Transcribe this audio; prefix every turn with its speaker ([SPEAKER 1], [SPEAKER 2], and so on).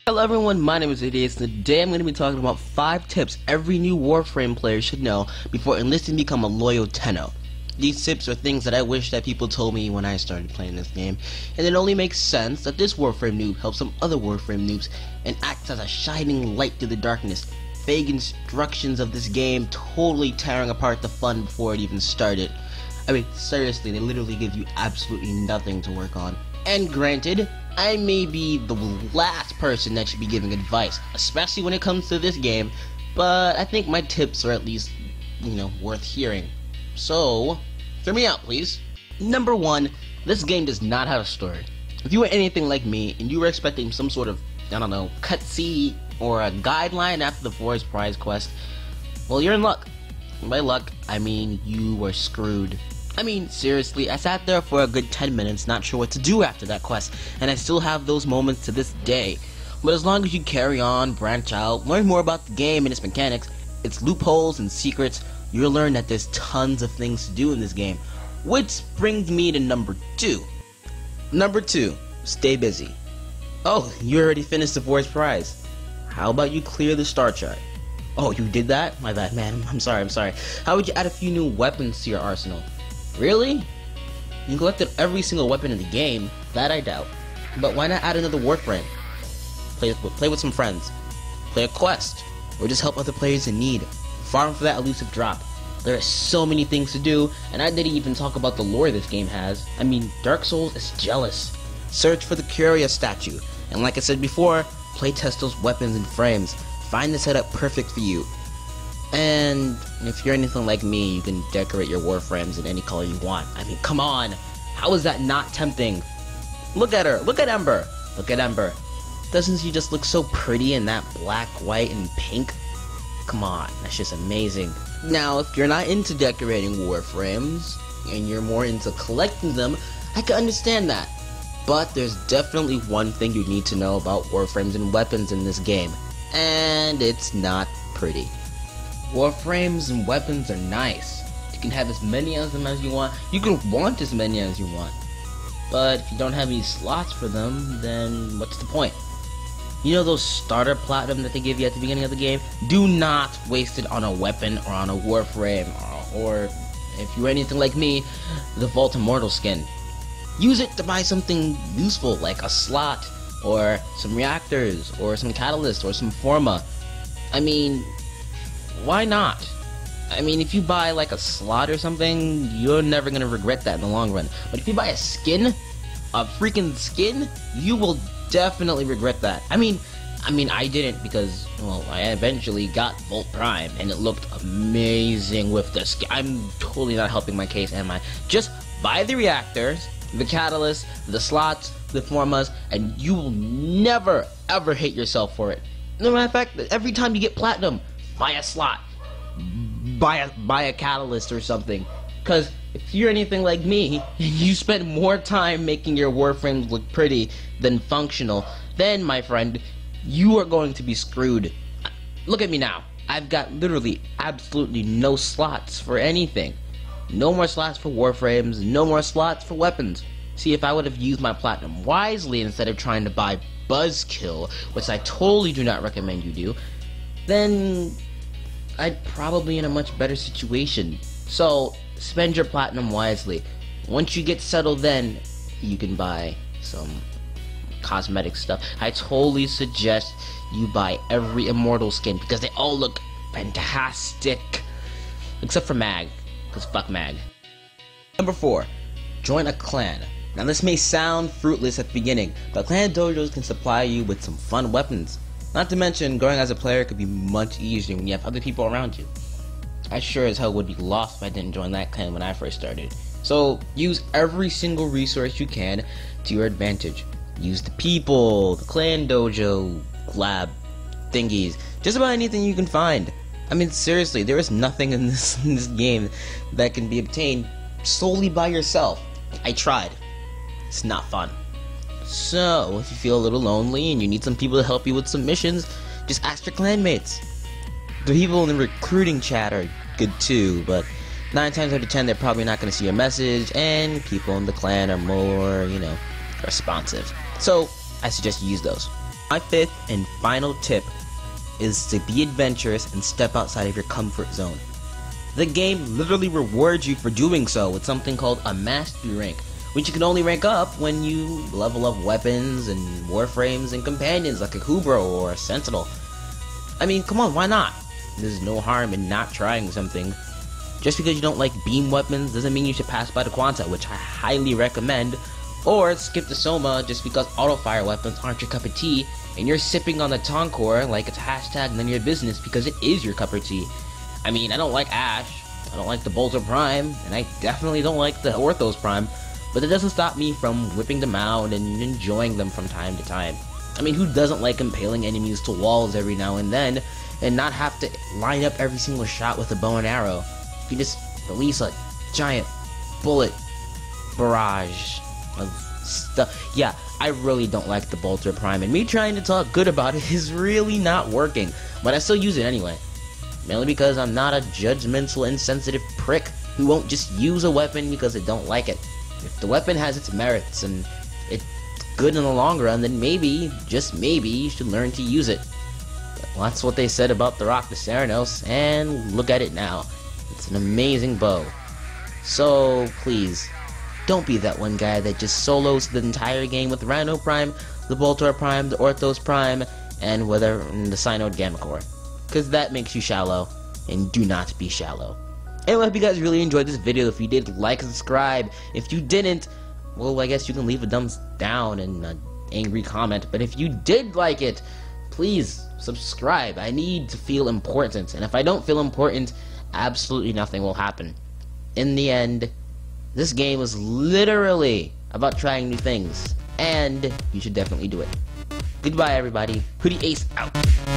[SPEAKER 1] Hello everyone, my name is Hoodieace, and today I'm going to be talking about 5 tips every new Warframe player should know before enlisting to become a loyal Tenno. These tips are things that I wish that people told me when I started playing this game, and it only makes sense that this Warframe noob helps some other Warframe noobs and acts as a shining light through the darkness. Vague instructions of this game totally tearing apart the fun before it even started. I mean, seriously, they literally give you absolutely nothing to work on. And granted, I may be the last person that should be giving advice, especially when it comes to this game, but I think my tips are at least, worth hearing. So, hear me out, please. Number 1, this game does not have a story. If you were anything like me, and you were expecting some sort of, cutscene or a guideline after the Forest Prize quest, well, you're in luck. By luck, I mean you were screwed. I mean, seriously, I sat there for a good 10 minutes not sure what to do after that quest, and I still have those moments to this day. But as long as you carry on, branch out, learn more about the game and its mechanics, its loopholes and secrets, you'll learn that there's tons of things to do in this game. Which brings me to number 2. Number 2, stay busy. Oh, you already finished the Forest Prize. How about you clear the star chart? Oh, you did that? My bad, man. I'm sorry. How would you add a few new weapons to your arsenal? Really? You collected every single weapon in the game? That I doubt. But why not add another Warframe? Play with some friends. Play a quest. Or just help other players in need. Farm for that elusive drop. There are so many things to do, and I didn't even talk about the lore this game has. I mean, Dark Souls is jealous. Search for the Curious statue. And like I said before, play test those weapons and frames. Find the setup perfect for you. And if you're anything like me, you can decorate your Warframes in any color you want. I mean, come on! How is that not tempting? Look at her! Look at Ember! Look at Ember. Doesn't she just look so pretty in that black, white, and pink? Come on, that's just amazing. Now, if you're not into decorating Warframes, and you're more into collecting them, I can understand that. But there's definitely one thing you need to know about Warframes and weapons in this game. And it's not pretty. Warframes and weapons are nice. You can have as many of them as you want. You can want as many as you want. But if you don't have any slots for them, then what's the point? You know those starter platinum that they give you at the beginning of the game? Do not waste it on a weapon or on a Warframe or if you're anything like me, the Vault Immortal skin. Use it to buy something useful like a slot or some reactors or some catalyst or some forma. I mean, why not? I mean, if you buy like a slot or something, you're never gonna regret that in the long run. But if you buy a skin, a freaking skin, you will definitely regret that. I mean, I didn't because, well, I eventually got Volt Prime and it looked amazing with the skin. I'm totally not helping my case, am I? Just buy the reactors, the catalyst, the slots, the formas, and you will never ever hate yourself for it. No matter of fact, every time you get platinum, buy a slot, buy a catalyst or something. Because if you're anything like me, and you spend more time making your Warframes look pretty than functional, then, my friend, you are going to be screwed. Look at me now. I've got literally absolutely no slots for anything. No more slots for Warframes, no more slots for weapons. See, if I would have used my platinum wisely instead of trying to buy Buzzkill, which I totally do not recommend you do, then I'd probably be in a much better situation. So, spend your platinum wisely. Once you get settled, then you can buy some cosmetic stuff. I totally suggest you buy every Immortal skin because they all look fantastic. Except for Mag, because fuck Mag. Number 4, join a clan. Now this may sound fruitless at the beginning, but clan dojos can supply you with some fun weapons. Not to mention, going as a player could be much easier when you have other people around you. I sure as hell would be lost if I didn't join that clan when I first started. So, use every single resource you can to your advantage. Use the people, the clan dojo, lab, thingies, just about anything you can find. I mean, seriously, there is nothing in this game that can be obtained solely by yourself. I tried. It's not fun. So, if you feel a little lonely and you need some people to help you with some missions, just ask your clanmates. The people in the recruiting chat are good too, but 9 times out of 10 they're probably not going to see your message, and people in the clan are more, responsive. So I suggest you use those. My 5th and final tip is to be adventurous and step outside of your comfort zone. The game literally rewards you for doing so with something called a mastery rank, which you can only rank up when you level up weapons and warframes and companions like a Kubro or a Sentinel. I mean, come on, why not? There's no harm in not trying something. Just because you don't like beam weapons doesn't mean you should pass by the Quanta, which I highly recommend, or skip the Soma just because auto-fire weapons aren't your cup of tea, and you're sipping on the Tonkor like it's hashtag none of your business because it is your cup of tea. I mean, I don't like Ash, I don't like the Bolter Prime, and I definitely don't like the Orthos Prime, but it doesn't stop me from whipping them out and enjoying them from time to time. I mean, who doesn't like impaling enemies to walls every now and then, and not have to line up every single shot with a bow and arrow? You can just release a giant bullet barrage of stuff. Yeah, I really don't like the Bolter Prime, and me trying to talk good about it is really not working, but I still use it anyway. Mainly because I'm not a judgmental, insensitive prick who won't just use a weapon because I don't like it. If the weapon has its merits and it's good in the long run, then maybe, just maybe, you should learn to use it. Well, that's what they said about the Rock to Ceranos, and look at it now. It's an amazing bow. So, please, don't be that one guy that just solos the entire game with the Rhino Prime, the Bolter Prime, the Orthos Prime, and the Synode Gamma Core. Because that makes you shallow, and do not be shallow. Anyway, I hope you guys really enjoyed this video. If you did, like and subscribe. If you didn't, well, I guess you can leave a thumbs down and an angry comment. But if you did like it, please subscribe. I need to feel important, and if I don't feel important, absolutely nothing will happen. In the end, this game is literally about trying new things, and you should definitely do it. Goodbye, everybody. Hoodieace out.